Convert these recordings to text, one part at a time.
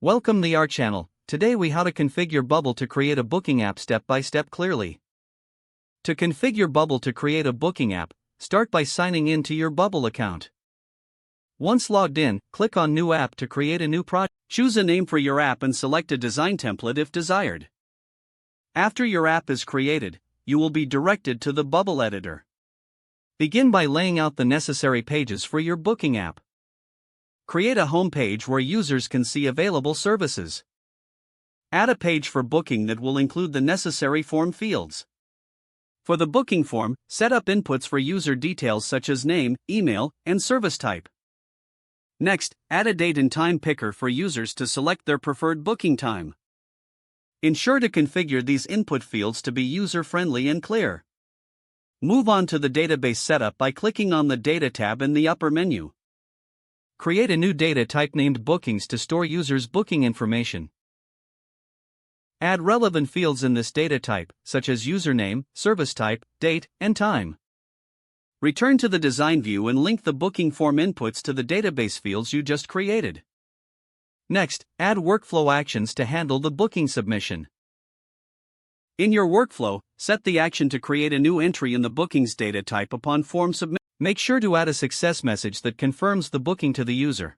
Welcome to our channel. Today we how to configure Bubble to create a booking app step by step clearly. To configure Bubble to create a booking app, start by signing in to your Bubble account. Once logged in, click on New App to create a new project. Choose a name for your app and select a design template if desired. After your app is created, you will be directed to the Bubble editor. Begin by laying out the necessary pages for your booking app. Create a home page where users can see available services. Add a page for booking that will include the necessary form fields. For the booking form, set up inputs for user details such as name, email, and service type. Next, add a date and time picker for users to select their preferred booking time. Ensure to configure these input fields to be user-friendly and clear. Move on to the database setup by clicking on the Data tab in the upper menu. Create a new data type named Bookings to store users' booking information. Add relevant fields in this data type, such as username, service type, date, and time. Return to the design view and link the booking form inputs to the database fields you just created. Next, add workflow actions to handle the booking submission. In your workflow, set the action to create a new entry in the bookings data type upon form submission. Make sure to add a success message that confirms the booking to the user.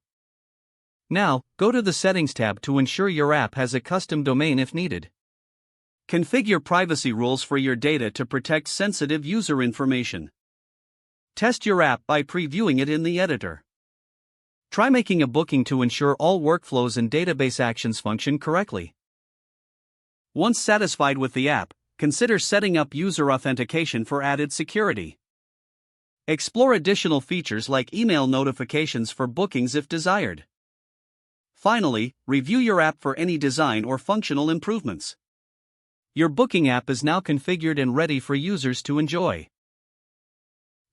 Now, go to the Settings tab to ensure your app has a custom domain if needed. Configure privacy rules for your data to protect sensitive user information. Test your app by previewing it in the editor. Try making a booking to ensure all workflows and database actions function correctly. Once satisfied with the app, consider setting up user authentication for added security. Explore additional features like email notifications for bookings if desired. Finally, review your app for any design or functional improvements. Your booking app is now configured and ready for users to enjoy.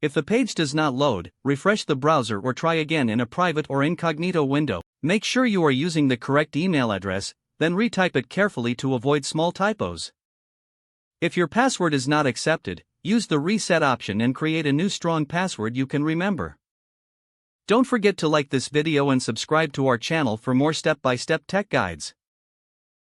If the page does not load, refresh the browser or try again in a private or incognito window. Make sure you are using the correct email address, then retype it carefully to avoid small typos. If your password is not accepted, use the reset option and create a new strong password you can remember. Don't forget to like this video and subscribe to our channel for more step-by-step tech guides.